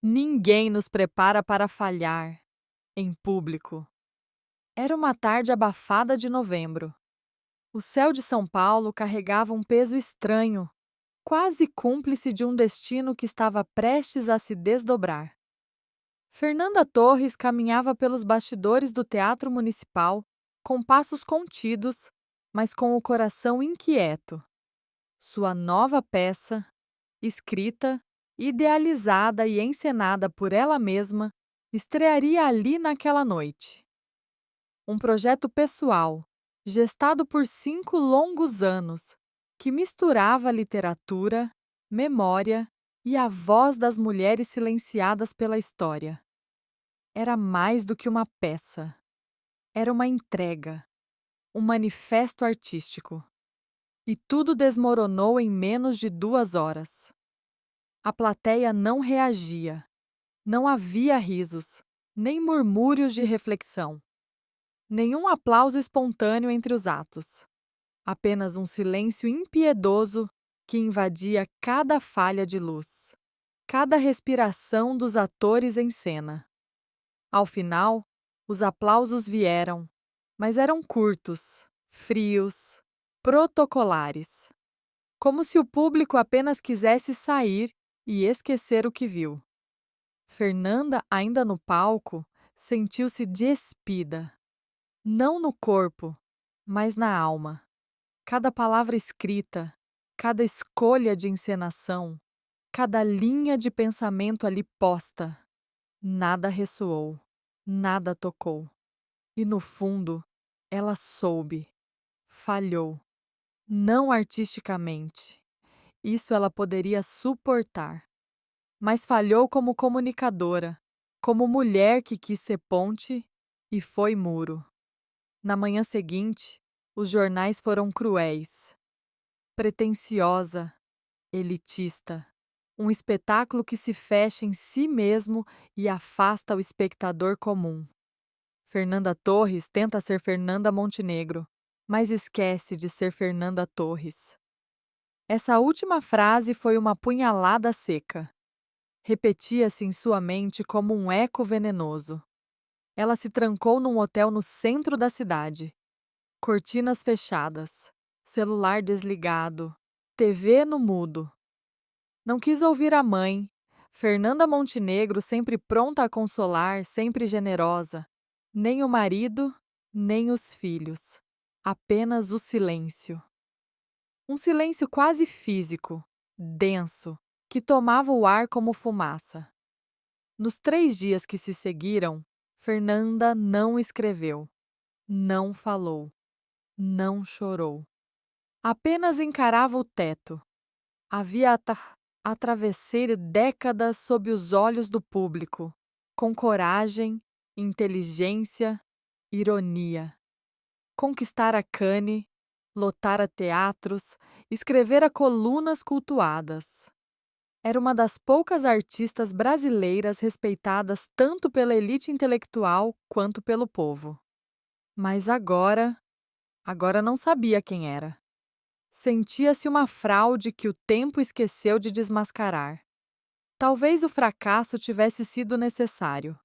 Ninguém nos prepara para falhar em público. Era uma tarde abafada de novembro. O céu de São Paulo carregava um peso estranho, quase cúmplice de um destino que estava prestes a se desdobrar. Fernanda Torres caminhava pelos bastidores do Teatro Municipal, com passos contidos, mas com o coração inquieto. Sua nova peça, escrita, idealizada e encenada por ela mesma, estrearia ali naquela noite. Um projeto pessoal, gestado por 5 longos anos, que misturava literatura, memória e a voz das mulheres silenciadas pela história. Era mais do que uma peça. Era uma entrega, um manifesto artístico. E tudo desmoronou em menos de 2 horas. A plateia não reagia. Não havia risos, nem murmúrios de reflexão. Nenhum aplauso espontâneo entre os atos. Apenas um silêncio impiedoso que invadia cada falha de luz, cada respiração dos atores em cena. Ao final, os aplausos vieram, mas eram curtos, frios, protocolares. Como se o público apenas quisesse sair e esquecer o que viu. Fernanda, ainda no palco, sentiu-se despida. Não no corpo, mas na alma. Cada palavra escrita, cada escolha de encenação, cada linha de pensamento ali posta, nada ressoou, nada tocou. E no fundo, ela soube, falhou. Não artisticamente. Isso ela poderia suportar. Mas falhou como comunicadora, como mulher que quis ser ponte e foi muro. Na manhã seguinte, os jornais foram cruéis. Pretensiosa, elitista. Um espetáculo que se fecha em si mesmo e afasta o espectador comum. Fernanda Torres tenta ser Fernanda Montenegro, mas esquece de ser Fernanda Torres. Essa última frase foi uma punhalada seca. Repetia-se em sua mente como um eco venenoso. Ela se trancou num hotel no centro da cidade. Cortinas fechadas, celular desligado, TV no mudo. Não quis ouvir a mãe, Fernanda Montenegro sempre pronta a consolar, sempre generosa. Nem o marido, nem os filhos. Apenas o silêncio. Um silêncio quase físico, denso, que tomava o ar como fumaça. Nos 3 dias que se seguiram, Fernanda não escreveu, não falou, não chorou. Apenas encarava o teto. Havia atravessado décadas sob os olhos do público, com coragem, inteligência, ironia. Conquistara Cannes, lotara teatros, escrevera colunas cultuadas. Era uma das poucas artistas brasileiras respeitadas tanto pela elite intelectual quanto pelo povo. Mas agora não sabia quem era. Sentia-se uma fraude que o tempo esqueceu de desmascarar. Talvez o fracasso tivesse sido necessário.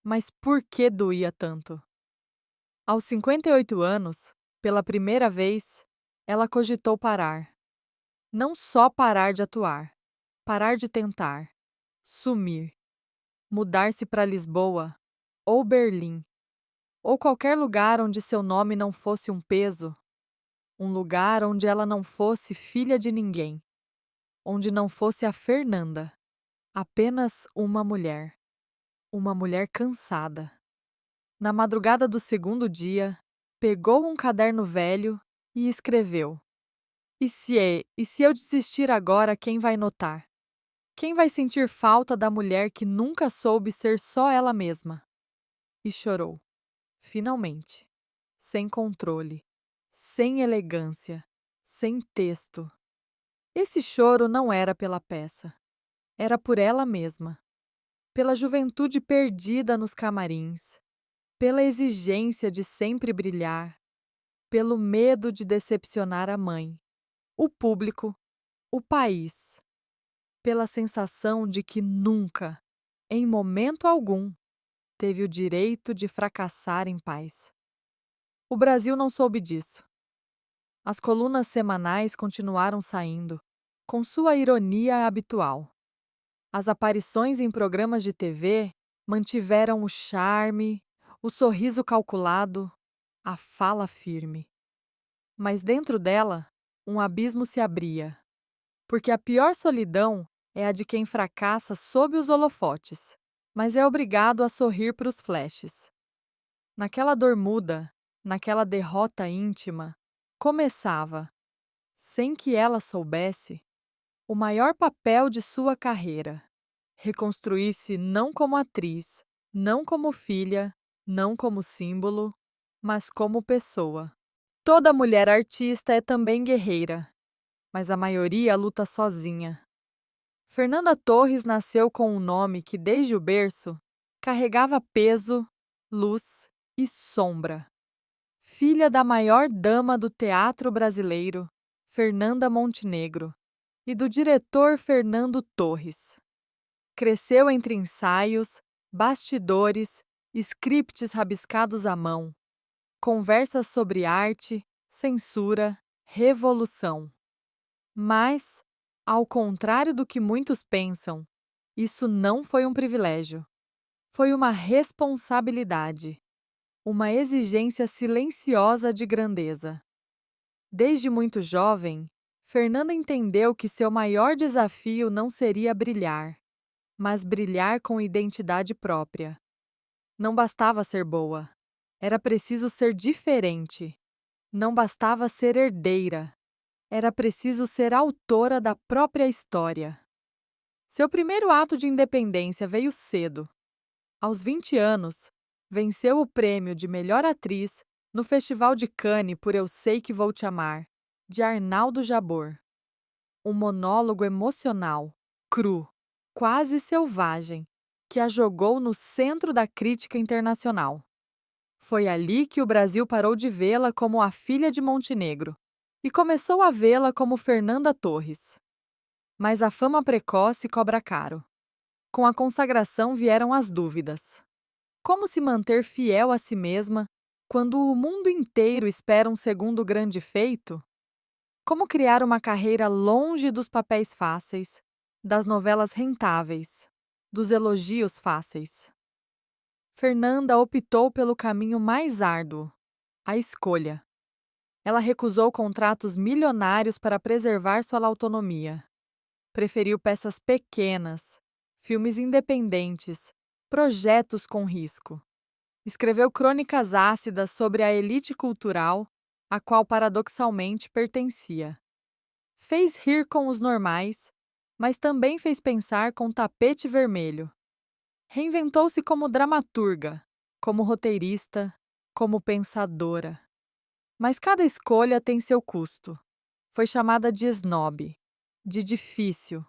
Mas por que doía tanto? Aos 58 anos, pela primeira vez, ela cogitou parar. Não só parar de atuar, parar de tentar, sumir, mudar-se para Lisboa, ou Berlim, ou qualquer lugar onde seu nome não fosse um peso, um lugar onde ela não fosse filha de ninguém, onde não fosse a Fernanda, apenas uma mulher cansada. Na madrugada do segundo dia, pegou um caderno velho e escreveu: E se eu desistir agora, quem vai notar? Quem vai sentir falta da mulher que nunca soube ser só ela mesma? E chorou, finalmente, sem controle, sem elegância, sem texto. Esse choro não era pela peça, era por ela mesma, pela juventude perdida nos camarins, pela exigência de sempre brilhar, pelo medo de decepcionar a mãe, o público, o país, pela sensação de que nunca, em momento algum, teve o direito de fracassar em paz. O Brasil não soube disso. As colunas semanais continuaram saindo, com sua ironia habitual. As aparições em programas de TV mantiveram o charme, o sorriso calculado, a fala firme. Mas dentro dela, um abismo se abria, porque a pior solidão é a de quem fracassa sob os holofotes, mas é obrigado a sorrir para os flashes. Naquela dor muda, naquela derrota íntima, começava, sem que ela soubesse, o maior papel de sua carreira: reconstruir-se não como atriz, não como filha, não como símbolo, mas como pessoa. Toda mulher artista é também guerreira, mas a maioria luta sozinha. Fernanda Torres nasceu com um nome que, desde o berço, carregava peso, luz e sombra. Filha da maior dama do teatro brasileiro, Fernanda Montenegro, e do diretor Fernando Torres. Cresceu entre ensaios, bastidores, scripts rabiscados à mão, conversas sobre arte, censura, revolução. Mas, ao contrário do que muitos pensam, isso não foi um privilégio. Foi uma responsabilidade, uma exigência silenciosa de grandeza. Desde muito jovem, Fernanda entendeu que seu maior desafio não seria brilhar, mas brilhar com identidade própria. Não bastava ser boa, era preciso ser diferente. Não bastava ser herdeira, era preciso ser autora da própria história. Seu primeiro ato de independência veio cedo. Aos 20 anos, venceu o prêmio de melhor atriz no Festival de Cannes por Eu Sei Que Vou Te Amar, de Arnaldo Jabor. Um monólogo emocional, cru, quase selvagem, que a jogou no centro da crítica internacional. Foi ali que o Brasil parou de vê-la como a filha de Montenegro e começou a vê-la como Fernanda Torres. Mas a fama precoce cobra caro. Com a consagração vieram as dúvidas. Como se manter fiel a si mesma quando o mundo inteiro espera um segundo grande feito? Como criar uma carreira longe dos papéis fáceis, das novelas rentáveis, dos elogios fáceis? Fernanda optou pelo caminho mais árduo, a escolha. Ela recusou contratos milionários para preservar sua autonomia. Preferiu peças pequenas, filmes independentes, projetos com risco. Escreveu crônicas ácidas sobre a elite cultural, a qual paradoxalmente pertencia. Fez rir com os normais, mas também fez pensar com tapete vermelho. Reinventou-se como dramaturga, como roteirista, como pensadora. Mas cada escolha tem seu custo. Foi chamada de snob, de difícil,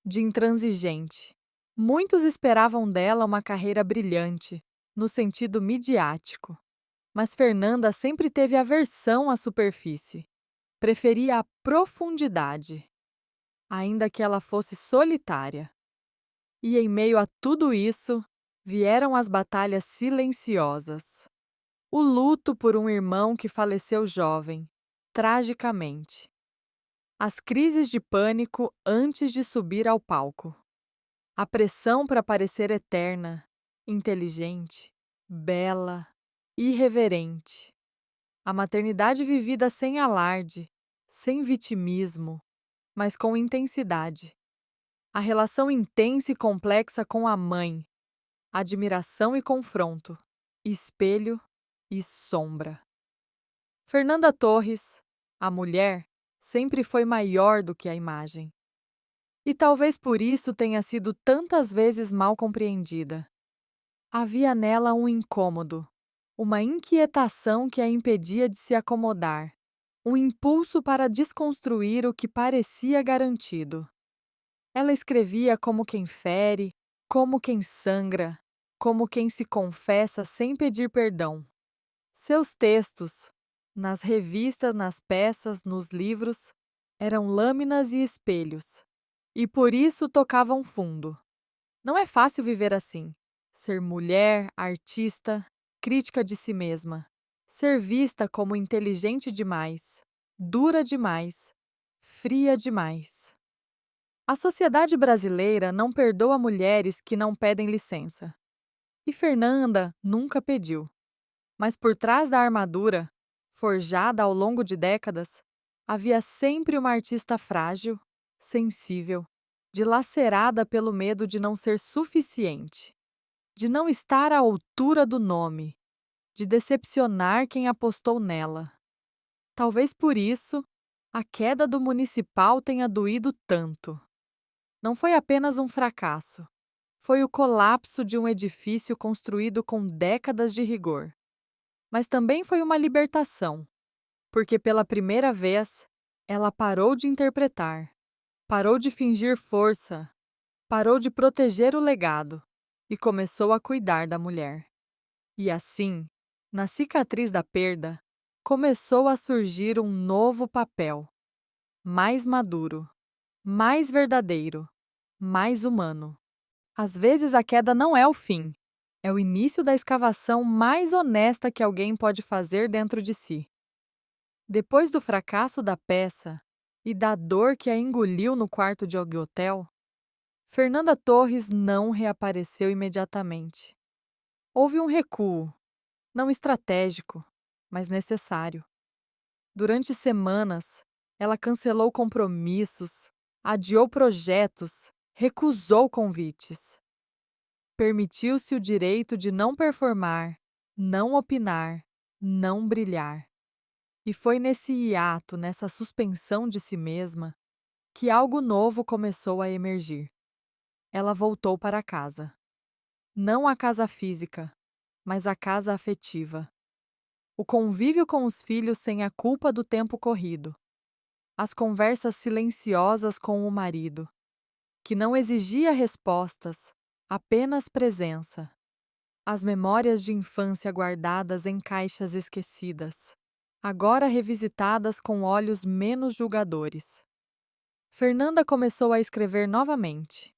de intransigente. Muitos esperavam dela uma carreira brilhante, no sentido midiático. Mas Fernanda sempre teve aversão à superfície. Preferia a profundidade, ainda que ela fosse solitária. E em meio a tudo isso, vieram as batalhas silenciosas. O luto por um irmão que faleceu jovem, tragicamente. As crises de pânico antes de subir ao palco. A pressão para parecer eterna, inteligente, bela, irreverente. A maternidade vivida sem alarde, sem vitimismo, mas com intensidade. A relação intensa e complexa com a mãe. Admiração e confronto. Espelho e sombra. Fernanda Torres, a mulher, sempre foi maior do que a imagem. E talvez por isso tenha sido tantas vezes mal compreendida. Havia nela um incômodo, uma inquietação que a impedia de se acomodar, um impulso para desconstruir o que parecia garantido. Ela escrevia como quem fere, como quem sangra, como quem se confessa sem pedir perdão. Seus textos, nas revistas, nas peças, nos livros, eram lâminas e espelhos, e por isso tocavam fundo. Não é fácil viver assim. Ser mulher, artista, crítica de si mesma. Ser vista como inteligente demais, dura demais, fria demais. A sociedade brasileira não perdoa mulheres que não pedem licença. E Fernanda nunca pediu. Mas por trás da armadura, forjada ao longo de décadas, havia sempre uma artista frágil, sensível, dilacerada pelo medo de não ser suficiente, de não estar à altura do nome, de decepcionar quem apostou nela. Talvez por isso, a queda do municipal tenha doído tanto. Não foi apenas um fracasso, foi o colapso de um edifício construído com décadas de rigor. Mas também foi uma libertação, porque pela primeira vez ela parou de interpretar, parou de fingir força, parou de proteger o legado e começou a cuidar da mulher. E assim, na cicatriz da perda, começou a surgir um novo papel, mais maduro, mais verdadeiro, mais humano. Às vezes a queda não é o fim, é o início da escavação mais honesta que alguém pode fazer dentro de si. Depois do fracasso da peça e da dor que a engoliu no quarto de hotel, Fernanda Torres não reapareceu imediatamente. Houve um recuo, não estratégico, mas necessário. Durante semanas, ela cancelou compromissos, adiou projetos, recusou convites. Permitiu-se o direito de não performar, não opinar, não brilhar. E foi nesse hiato, nessa suspensão de si mesma, que algo novo começou a emergir. Ela voltou para casa. Não a casa física, mas a casa afetiva. O convívio com os filhos sem a culpa do tempo corrido. As conversas silenciosas com o marido, que não exigia respostas, apenas presença. As memórias de infância guardadas em caixas esquecidas, agora revisitadas com olhos menos julgadores. Fernanda começou a escrever novamente,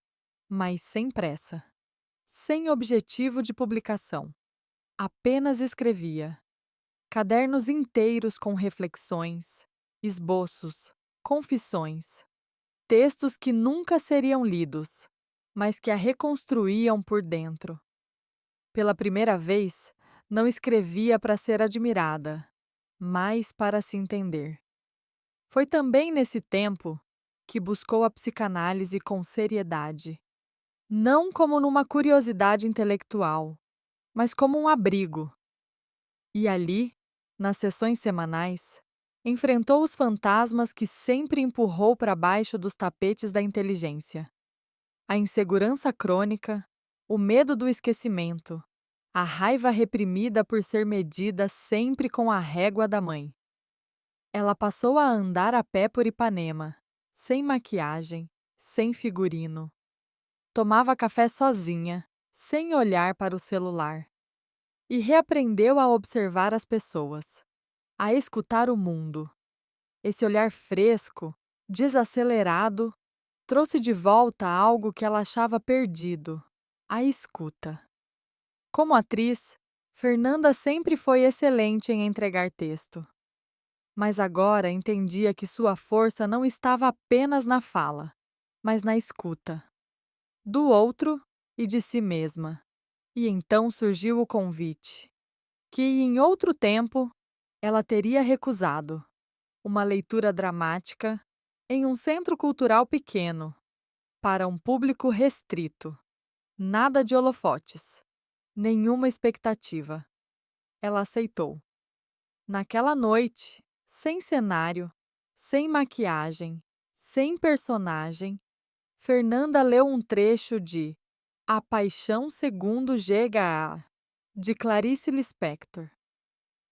mas sem pressa, sem objetivo de publicação. Apenas escrevia. Cadernos inteiros com reflexões, esboços, confissões. Textos que nunca seriam lidos, mas que a reconstruíam por dentro. Pela primeira vez, não escrevia para ser admirada, mas para se entender. Foi também nesse tempo que buscou a psicanálise com seriedade, não como numa curiosidade intelectual, mas como um abrigo. E ali, nas sessões semanais, enfrentou os fantasmas que sempre empurrou para baixo dos tapetes da inteligência. A insegurança crônica, o medo do esquecimento, a raiva reprimida por ser medida sempre com a régua da mãe. Ela passou a andar a pé por Ipanema, sem maquiagem, sem figurino. Tomava café sozinha, sem olhar para o celular. E reaprendeu a observar as pessoas, a escutar o mundo. Esse olhar fresco, desacelerado, trouxe de volta algo que ela achava perdido: a escuta. Como atriz, Fernanda sempre foi excelente em entregar texto. Mas agora entendia que sua força não estava apenas na fala, mas na escuta. Do outro e de si mesma. E então surgiu o convite, que em outro tempo ela teria recusado. Uma leitura dramática em um centro cultural pequeno, para um público restrito. Nada de holofotes, nenhuma expectativa. Ela aceitou. Naquela noite, sem cenário, sem maquiagem, sem personagem, Fernanda leu um trecho de A Paixão Segundo G.H.A., de Clarice Lispector.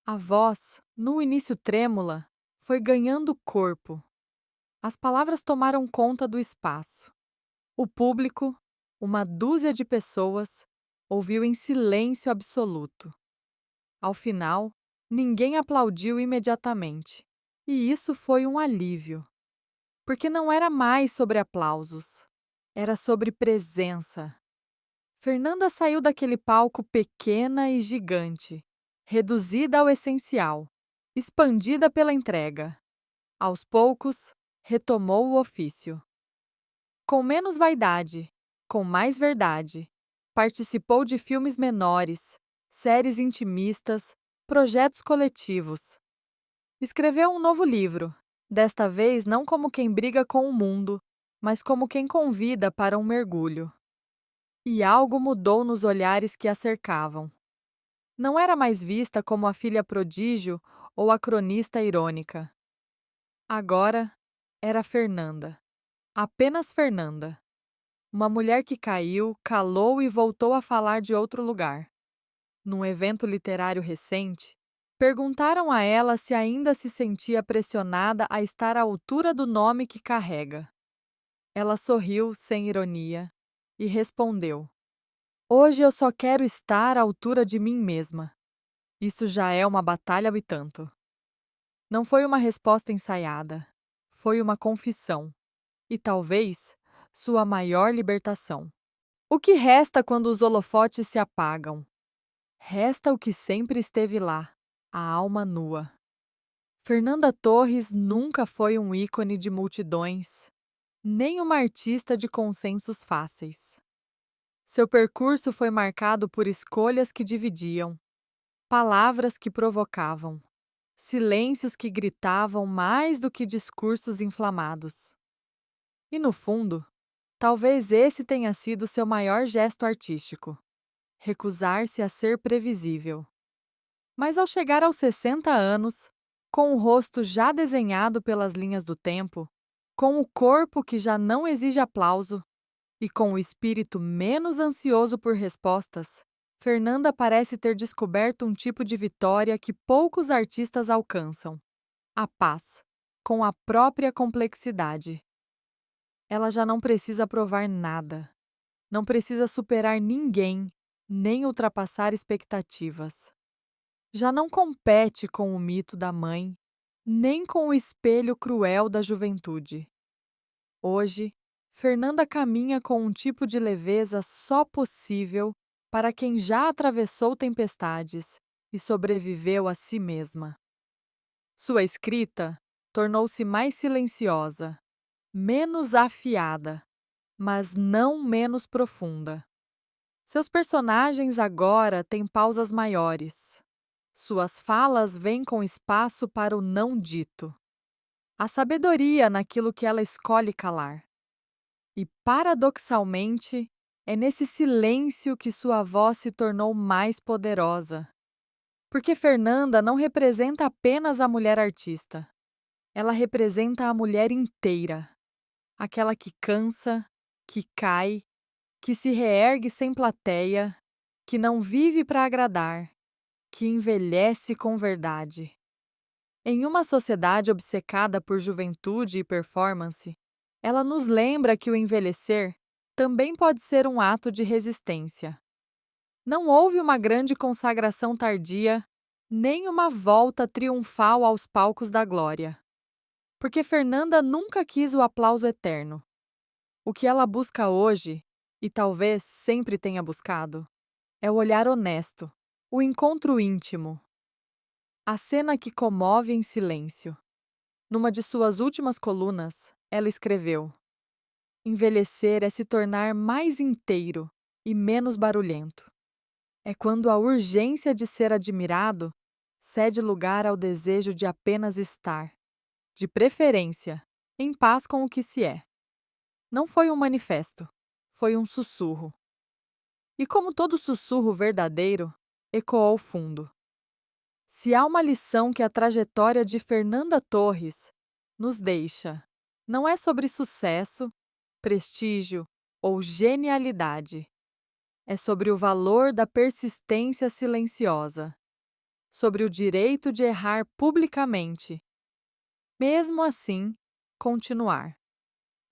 A voz, no início trêmula, foi ganhando corpo. As palavras tomaram conta do espaço. O público, uma dúzia de pessoas, ouviu em silêncio absoluto. Ao final, ninguém aplaudiu imediatamente. E isso foi um alívio. Porque não era mais sobre aplausos. Era sobre presença. Fernanda saiu daquele palco pequena e gigante, reduzida ao essencial, expandida pela entrega. Aos poucos, retomou o ofício. Com menos vaidade, com mais verdade, participou de filmes menores, séries intimistas, projetos coletivos. Escreveu um novo livro, desta vez não como quem briga com o mundo, mas como quem convida para um mergulho. E algo mudou nos olhares que a cercavam. Não era mais vista como a filha prodígio ou a cronista irônica. Agora era Fernanda. Apenas Fernanda. Uma mulher que caiu, calou e voltou a falar de outro lugar. Num evento literário recente, perguntaram a ela se ainda se sentia pressionada a estar à altura do nome que carrega. Ela sorriu sem ironia e respondeu: Hoje eu só quero estar à altura de mim mesma. Isso já é uma batalha e tanto. Não foi uma resposta ensaiada. Foi uma confissão. E talvez sua maior libertação. O que resta quando os holofotes se apagam? Resta o que sempre esteve lá, a alma nua. Fernanda Torres nunca foi um ícone de multidões, nem uma artista de consensos fáceis. Seu percurso foi marcado por escolhas que dividiam, palavras que provocavam, silêncios que gritavam mais do que discursos inflamados. E no fundo, talvez esse tenha sido seu maior gesto artístico: recusar-se a ser previsível. Mas ao chegar aos 60 anos, com o rosto já desenhado pelas linhas do tempo, com o corpo que já não exige aplauso e com o espírito menos ansioso por respostas, Fernanda parece ter descoberto um tipo de vitória que poucos artistas alcançam: a paz, com a própria complexidade. Ela já não precisa provar nada, não precisa superar ninguém, nem ultrapassar expectativas. Já não compete com o mito da mãe, nem com o espelho cruel da juventude. Hoje, Fernanda caminha com um tipo de leveza só possível para quem já atravessou tempestades e sobreviveu a si mesma. Sua escrita tornou-se mais silenciosa, menos afiada, mas não menos profunda. Seus personagens agora têm pausas maiores. Suas falas vêm com espaço para o não dito. Há sabedoria naquilo que ela escolhe calar. E, paradoxalmente, é nesse silêncio que sua voz se tornou mais poderosa. Porque Fernanda não representa apenas a mulher artista. Ela representa a mulher inteira. Aquela que cansa, que cai, que se reergue sem plateia, que não vive para agradar, que envelhece com verdade. Em uma sociedade obcecada por juventude e performance, ela nos lembra que o envelhecer também pode ser um ato de resistência. Não houve uma grande consagração tardia, nem uma volta triunfal aos palcos da glória. Porque Fernanda nunca quis o aplauso eterno. O que ela busca hoje, e talvez sempre tenha buscado, é o olhar honesto, o encontro íntimo. A cena que comove em silêncio. Numa de suas últimas colunas, ela escreveu: Envelhecer é se tornar mais inteiro e menos barulhento. É quando a urgência de ser admirado cede lugar ao desejo de apenas estar, de preferência, em paz com o que se é. Não foi um manifesto, foi um sussurro. E como todo sussurro verdadeiro, ecoou fundo. Se há uma lição que a trajetória de Fernanda Torres nos deixa, não é sobre sucesso, prestígio ou genialidade. É sobre o valor da persistência silenciosa, sobre o direito de errar publicamente, mesmo assim, continuar,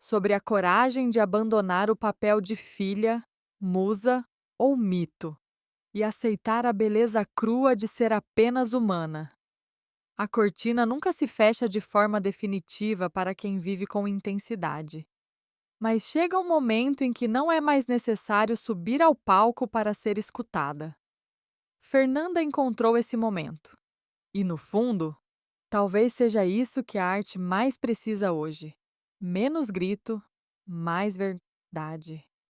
sobre a coragem de abandonar o papel de filha, musa ou mito e aceitar a beleza crua de ser apenas humana. A cortina nunca se fecha de forma definitiva para quem vive com intensidade. Mas chega um momento em que não é mais necessário subir ao palco para ser escutada. Fernanda encontrou esse momento. E, no fundo, talvez seja isso que a arte mais precisa hoje: menos grito, mais verdade.